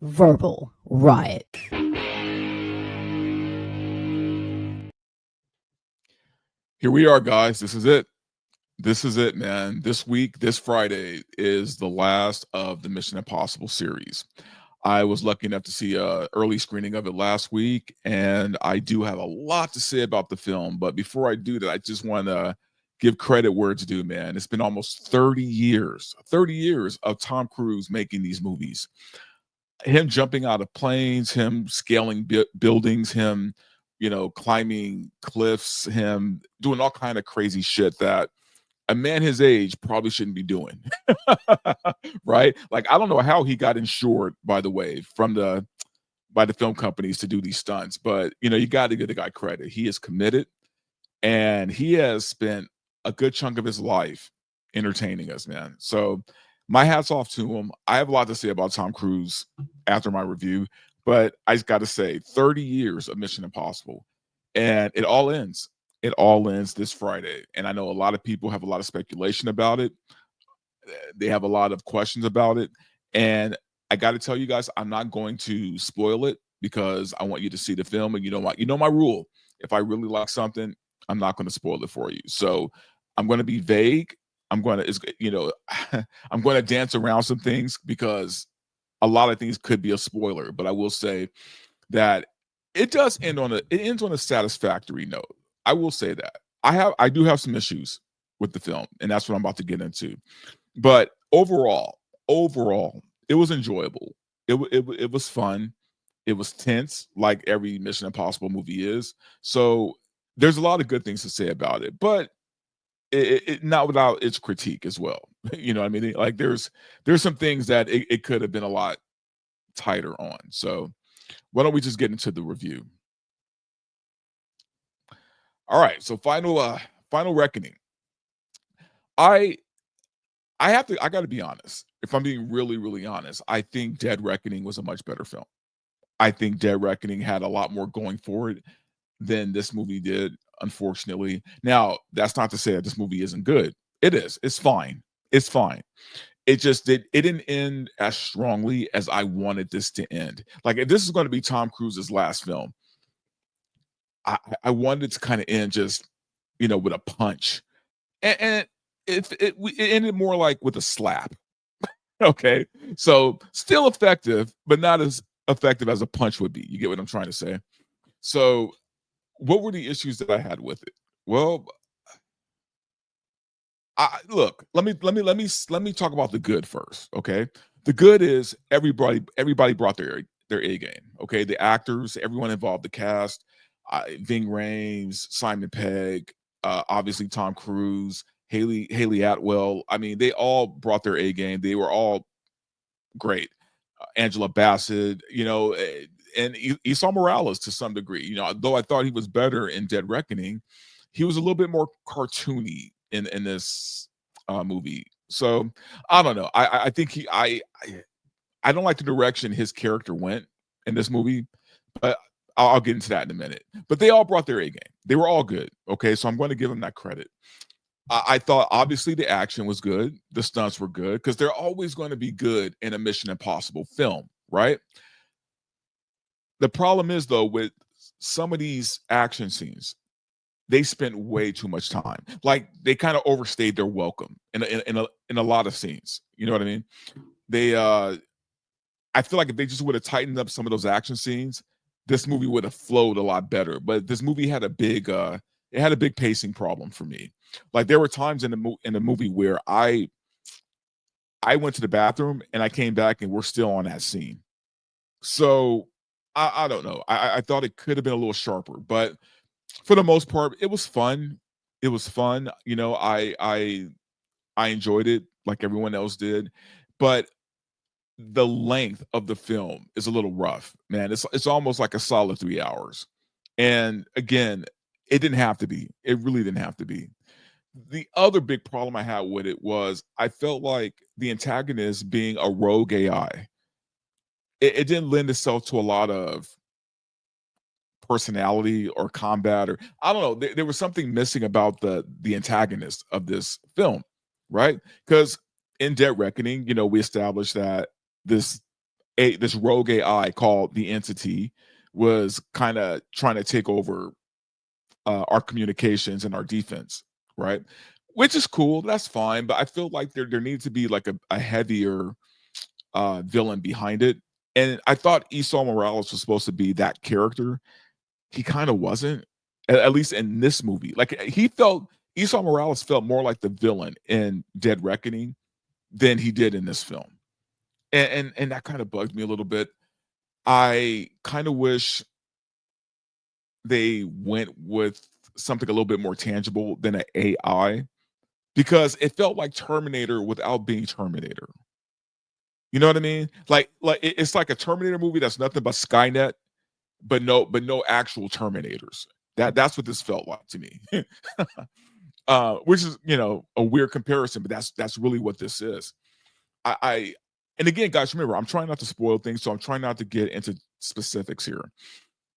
Verbal Riot. Here we are, guys. This is it. This is it, man. This week, this Friday, is the last of the Mission Impossible series. I was lucky enough to see a early screening of it last week, and I do have a lot to say about the film. But before I do that, I just want to give credit where it's due, man. It's been almost 30 years of Tom Cruise making these movies. Him jumping out of planes, him scaling buildings, him, climbing cliffs, him doing all kind of crazy shit that a man his age probably shouldn't be doing. Right? Like, I don't know how he got insured, by the way, by the film companies to do these stunts, but you got to give the guy credit. He is committed, and he has spent a good chunk of his life entertaining us, man. So my hat's off to him. I have a lot to say about Tom Cruise after my review, but I just got to say 30 years of Mission Impossible, and it all ends. It all ends this Friday. And I know a lot of people have a lot of speculation about it. They have a lot of questions about it. And I got to tell you guys, I'm not going to spoil it because I want you to see the film. And you know my rule. If I really like something, I'm not going to spoil it for you. So I'm going to be vague. I'm going to, I'm going to dance around some things because a lot of things could be a spoiler. But I will say that it ends on a satisfactory note. I will say that. I do have some issues with the film, and that's what I'm about to get into. But overall, it was enjoyable. It was fun. It was tense, like every Mission Impossible movie is. So there's a lot of good things to say about it, but it not without its critique as well. You know what I mean? Like there's some things that it could have been a lot tighter on. So why don't we just get into the review? All right. So final reckoning. I I got to be honest. If I'm being really really honest, I think Dead Reckoning was a much better film. I think Dead Reckoning had a lot more going for it than this movie did, unfortunately. Now, that's not to say that this movie isn't good. It is. It's fine. It's fine. It didn't end as strongly as I wanted this to end. Like, if this is going to be Tom Cruise's last film, I wanted it to kind of end just, with a punch. And it ended more like with a slap. Okay. So still effective, but not as effective as a punch would be. You get what I'm trying to say? So what were the issues that I had with it? Well, look, let me talk about the good first, okay? The good is everybody brought their A game, okay? The actors, everyone involved, the cast, Ving Rhames, Simon Pegg, obviously Tom Cruise, Haley Atwell. I mean, they all brought their A game. They were all great. Angela Bassett, and Esau Morales to some degree. Though I thought he was better in Dead Reckoning, he was a little bit more cartoony in this movie. So I don't know. I think I don't like the direction his character went in this movie, but I'll get into that in a minute. But they all brought their A game. They were all good. Okay, so I'm going to give them that credit. I thought obviously the action was good, the stunts were good because they're always going to be good in a Mission Impossible film, right? The problem is though with some of these action scenes, they spent way too much time. Like they kind of overstayed their welcome in a lot of scenes. You know what I mean? They I feel like if they just would have tightened up some of those action scenes, this movie would have flowed a lot better. But this movie had a big it had a big pacing problem for me. Like there were times in the movie where I went to the bathroom and I came back and we're still on that scene. So I don't know. I thought it could have been a little sharper, but for the most part, it was fun. It was fun. I enjoyed it like everyone else did, but the length of the film is a little rough, man. It's almost like a solid 3 hours. And again, it didn't have to be. It really didn't have to be. The other big problem I had with it was I felt like the antagonist being a rogue AI, it didn't lend itself to a lot of personality or combat, or I don't know. There was something missing about the antagonist of this film, right? Because in Dead Reckoning, we established that this this rogue AI called the Entity was kind of trying to take over our communications and our defense, right? Which is cool. That's fine. But I feel like there needs to be like a heavier villain behind it. And I thought Esau Morales was supposed to be that character. He kind of wasn't, at least in this movie. Like he felt Esau Morales felt more like the villain in Dead Reckoning than he did in this film. And that kind of bugged me a little bit. I kind of wish they went with something a little bit more tangible than an AI because it felt like Terminator without being Terminator. You know what I mean? Like it's like a Terminator movie that's nothing but Skynet, but no actual Terminators. That's what this felt like to me. Which is a weird comparison, but that's really what this is. I and again, guys, remember I'm trying not to spoil things, so I'm trying not to get into specifics here.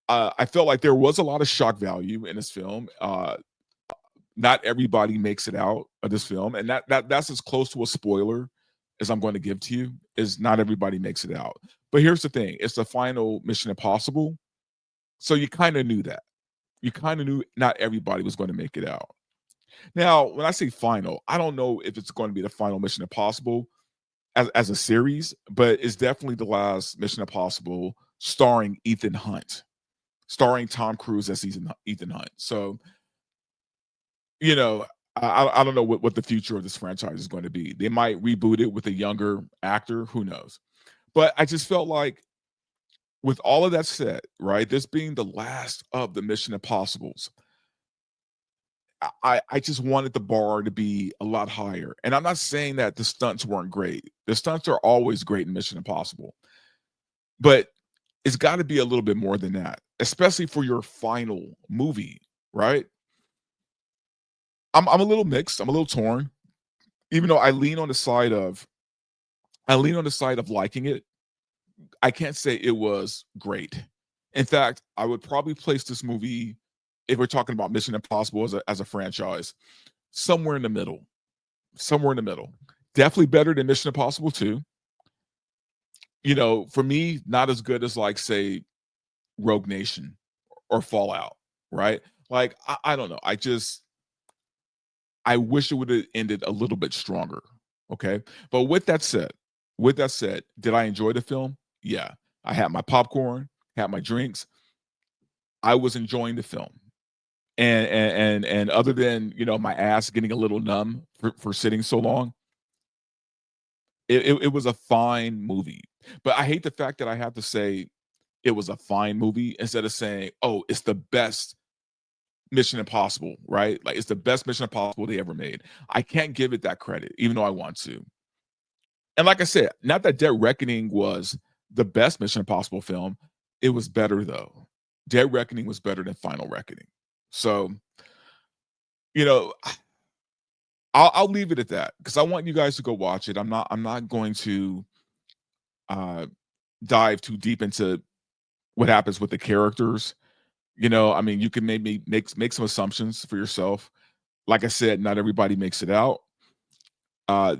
I felt like there was a lot of shock value in this film. Not everybody makes it out of this film, and that's as close to a spoiler as I'm going to give to you. Is not everybody makes it out. But here's the thing: it's the final Mission Impossible, so you kind of knew that. You kind of knew not everybody was going to make it out. Now, when I say final, I don't know if it's going to be the final Mission Impossible as a series, but it's definitely the last Mission Impossible starring Ethan Hunt, starring Tom Cruise as Ethan Hunt. So, you know, I don't know what the future of this franchise is going to be. They might reboot it with a younger actor. Who knows? But I just felt like, with all of that said, right, this being the last of the Mission Impossibles, I just wanted the bar to be a lot higher. And I'm not saying that the stunts weren't great. The stunts are always great in Mission Impossible, but it's got to be a little bit more than that, especially for your final movie, right? I'm a little mixed. I'm a little torn. Even though I lean on the side of liking it. I can't say it was great. In fact, I would probably place this movie, if we're talking about Mission Impossible as a franchise, somewhere in the middle. Somewhere in the middle. Definitely better than Mission Impossible 2. For me, not as good as, like, say, Rogue Nation or Fallout, right? Like, I don't know. I wish it would have ended a little bit stronger. Okay. But with that said, did I enjoy the film? Yeah. I had my popcorn, had my drinks. I was enjoying the film. And other than, my ass getting a little numb for sitting so long, it was a fine movie. But I hate the fact that I have to say it was a fine movie instead of saying, "Oh, it's the best Mission Impossible," right? Like, it's the best Mission Impossible they ever made. I can't give it that credit, even though I want to. And like I said, not that Dead Reckoning was the best Mission Impossible film. It was better though. Dead Reckoning was better than Final Reckoning. So, you know, I'll leave it at that because I want you guys to go watch it. I'm not going to uh dive too deep into what happens with the characters. I mean, you can maybe make some assumptions for yourself. Like I said, not everybody makes it out. Uh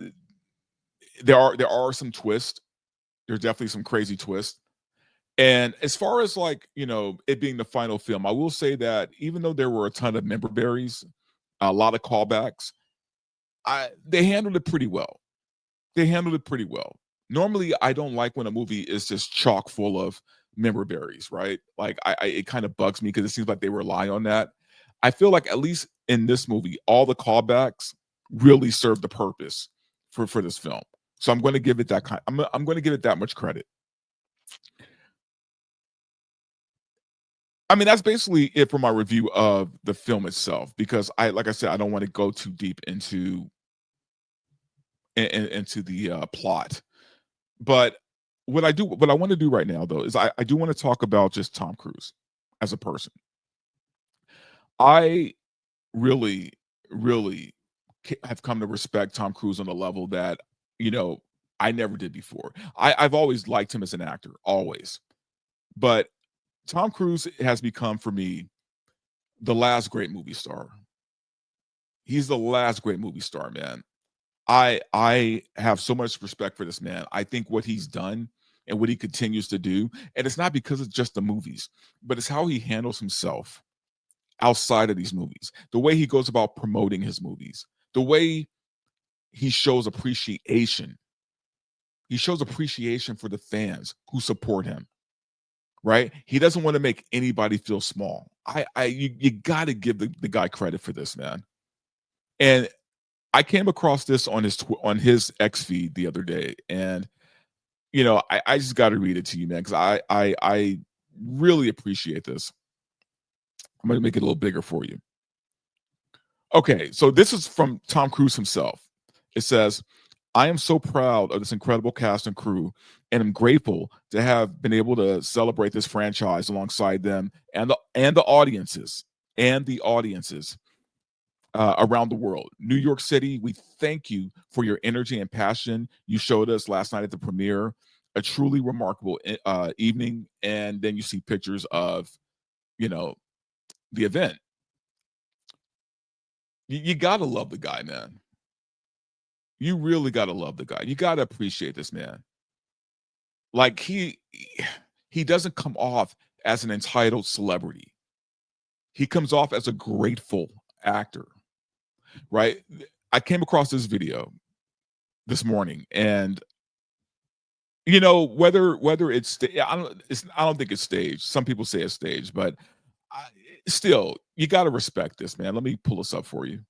there are some twists. There's definitely some crazy twists. And as far as, like, it being the final film, I will say that even though there were a ton of member berries, a lot of callbacks, they handled it pretty well. They handled it pretty well. Normally, I don't like when a movie is just chock full of member berries, right? Like, it kind of bugs me because it seems like they rely on that. I feel like at least in this movie, all the callbacks really serve the purpose for this film. So I'm going to give it that kind. I'm going to give it that much credit. I mean, that's basically it for my review of the film itself because like I said, I don't want to go too deep into the plot. But what I want to do right now though is I do want to talk about just Tom Cruise as a person. I really, really have come to respect Tom Cruise on a level that you know I never did before. I've always liked him as an actor, always, but Tom Cruise has become for me the last great movie star. He's the last great movie star, man. I have so much respect for this man. I think what he's done and what he continues to do. And it's not because it's just the movies, but it's how he handles himself outside of these movies, the way he goes about promoting his movies, the way he shows appreciation. He shows appreciation for the fans who support him, right? He doesn't want to make anybody feel small. You got to give the guy credit for this, man. And I came across this on his X feed the other day, and I just got to read it to you, man, because I really appreciate this. I'm going to make it a little bigger for you. Okay, so this is from Tom Cruise himself. It says, I am so proud of this incredible cast and crew, and I'm grateful to have been able to celebrate this franchise alongside them and the audiences around the world. New York City, we thank you for your energy and passion you showed us last night at the premiere. A truly remarkable evening, and then you see pictures of, the event. You gotta love the guy, man. You really gotta love the guy. You gotta appreciate this man. Like he doesn't come off as an entitled celebrity. He comes off as a grateful actor, right? I came across this video this morning, and whether it's I don't think it's staged. Some people say it's staged, but still, you got to respect this, man. Let me pull this up for you.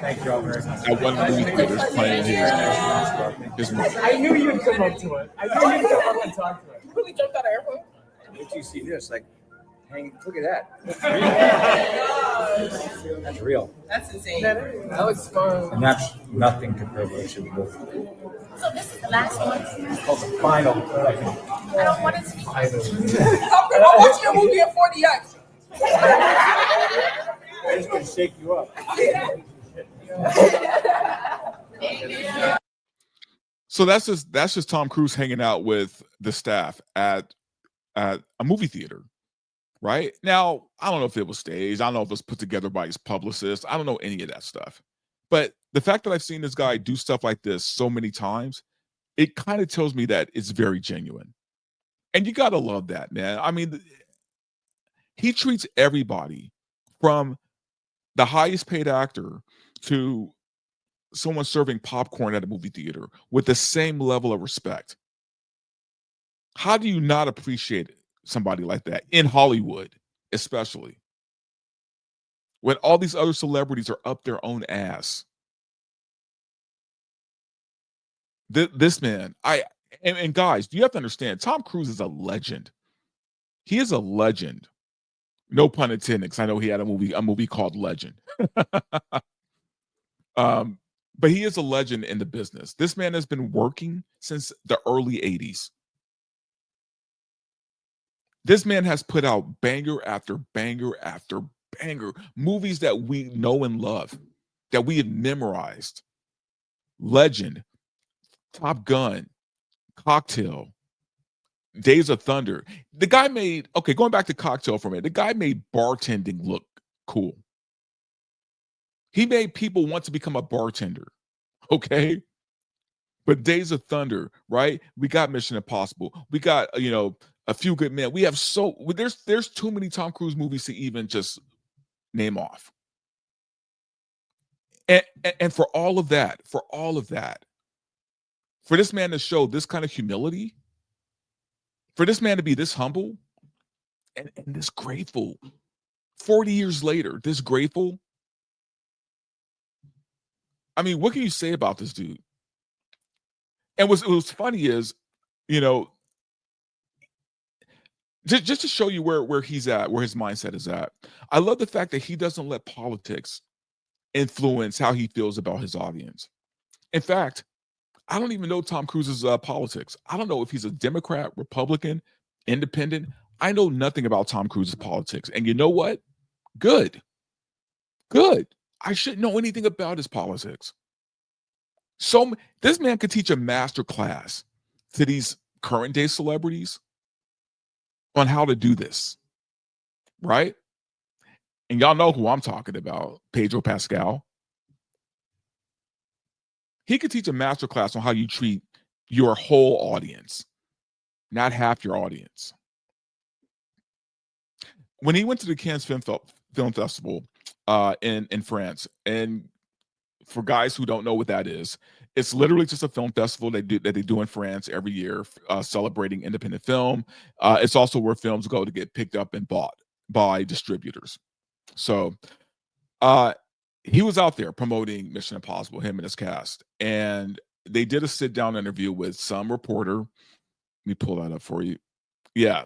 Thank you all very much. At one movie theaters playing his movie. I knew you'd come up to it. I knew you'd come up and talk to it. You really jumped out of airplane? Wait till you see this. Like, hang, look at that. That's real. That's insane. That looks fun. And that's nothing compared to what it should be doing. So this is the last one. It's called the final. I don't want to speak. I'm watching your movie in 40X. It's going to shake you up. So that's just Tom Cruise hanging out with the staff at a movie theater, right? Now, I don't know if it was staged. I don't know if it was put together by his publicist. I don't know any of that stuff. But the fact that I've seen this guy do stuff like this so many times, it kind of tells me that it's very genuine. And you got to love that, man. I mean, he treats everybody from the highest paid actor to someone serving popcorn at a movie theater with the same level of respect. How do you not appreciate somebody like that in Hollywood, especially when all these other celebrities are up their own ass? This man, and guys, you have to understand, Tom Cruise is a legend. He is a legend. No pun intended, because I know he had a movie called Legend. But he is a legend in the business. This man has been working since the early 80s. This man has put out banger after banger after banger, movies that we know and love, that we have memorized. Legend, Top Gun, Cocktail, Days of Thunder. The guy made, going back to Cocktail for a minute, the guy made bartending look cool. He made people want to become a bartender, okay? But Days of Thunder, right? We got Mission Impossible. We got, A Few Good Men. We have there's too many Tom Cruise movies to even just name off. And for all of that, for this man to show this kind of humility, for this man to be this humble and this grateful, 40 years later, this grateful. I mean, what can you say about this dude? And what was funny is, just to show you where he's at, where his mindset is at. I love the fact that he doesn't let politics influence how he feels about his audience. In fact, I don't even know Tom Cruise's politics. I don't know if he's a Democrat, Republican, Independent. I know nothing about Tom Cruise's politics. And you know what? Good. I shouldn't know anything about his politics. So this man could teach a master class to these current day celebrities on how to do this, right? And y'all know who I'm talking about, Pedro Pascal. He could teach a masterclass on how you treat your whole audience, not half your audience. When he went to the Cannes Film Festival in France, and for guys who don't know what that is, it's literally just a film festival that they do in France every year, celebrating independent film. It's also where films go to get picked up and bought by distributors. So he was out there promoting Mission Impossible, him and his cast, and they did a sit-down interview with some reporter. Let me pull that up for you. Yeah,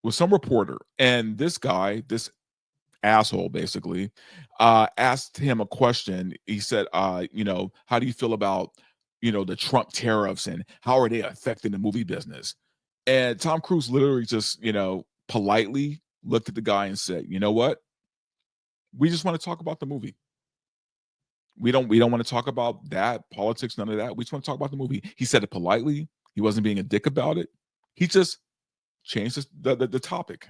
with some reporter, and this guy, this asshole, basically, asked him a question. He said, how do you feel about, the Trump tariffs and how are they affecting the movie business? And Tom Cruise literally just, politely looked at the guy and said, you know what? We just want to talk about the movie. We don't want to talk about that, politics, none of that. We just want to talk about the movie. He said it politely. He wasn't being a dick about it. He just changed the topic.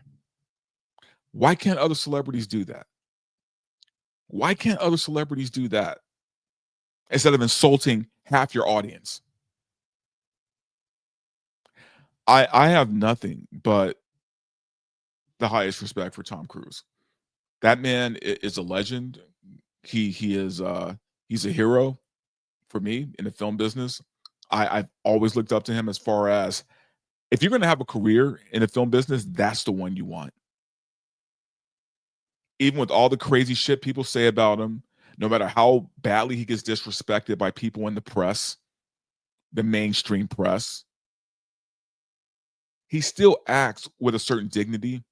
Why can't other celebrities do that? Why can't other celebrities do that instead of insulting half your audience? I have nothing but the highest respect for Tom Cruise. That man is a legend. He's a hero for me in the film business. I've always looked up to him as far as, if you're going to have a career in the film business, that's the one you want. Even with all the crazy shit people say about him, no matter how badly he gets disrespected by people in the press, the mainstream press, he still acts with a certain dignity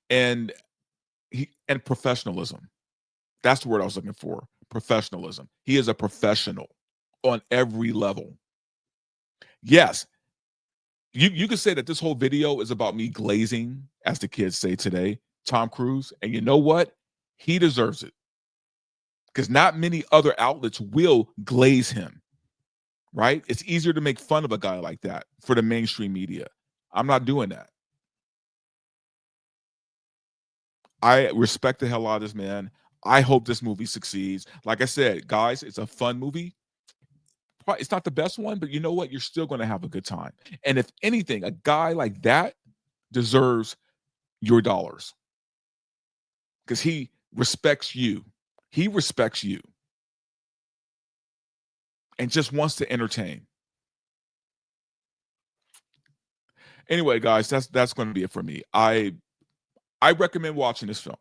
and professionalism. That's the word I was looking for. Professionalism. He is a professional on every level. Yes, you could say that this whole video is about me glazing, as the kids say today, Tom Cruise. And you know what? He deserves it. Because not many other outlets will glaze him, right? It's easier to make fun of a guy like that for the mainstream media. I'm not doing that. I respect the hell out of this man. I hope this movie succeeds. Like I said, guys, it's a fun movie. It's not the best one, but you know what? You're still going to have a good time. And if anything, a guy like that deserves your dollars because he respects you. He respects you and just wants to entertain. Anyway, guys, that's going to be it for me. I recommend watching this film.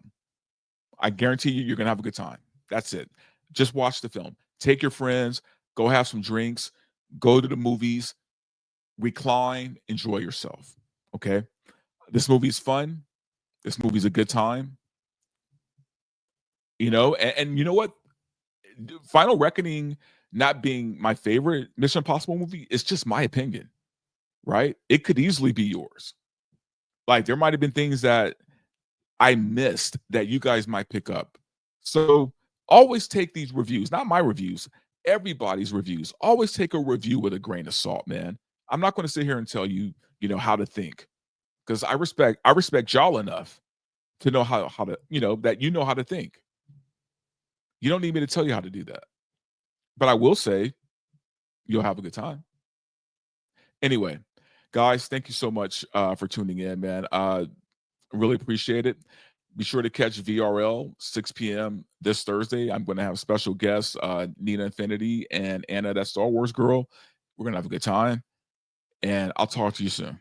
I guarantee you're going to have a good time. That's it. Just watch the film. Take your friends, go have some drinks, go to the movies, recline, enjoy yourself. Okay? This movie's fun. This movie's a good time. And you know what? Final Reckoning not being my favorite Mission Impossible movie is just my opinion, right? It could easily be yours. Like, there might have been things that I missed that you guys might pick up. So always take these reviews, not my reviews, everybody's reviews. Always take a review with a grain of salt, man. I'm not going to sit here and tell you, how to think, because I respect y'all enough to know how to, that you know how to think. You don't need me to tell you how to do that. But I will say you'll have a good time. Anyway, guys, thank you so much for tuning in, man. Really appreciate it. Be sure to catch VRL 6 p.m. this Thursday. I'm going to have special guests, Nina Infinity and Anna, that Star Wars girl. We're going to have a good time. And I'll talk to you soon.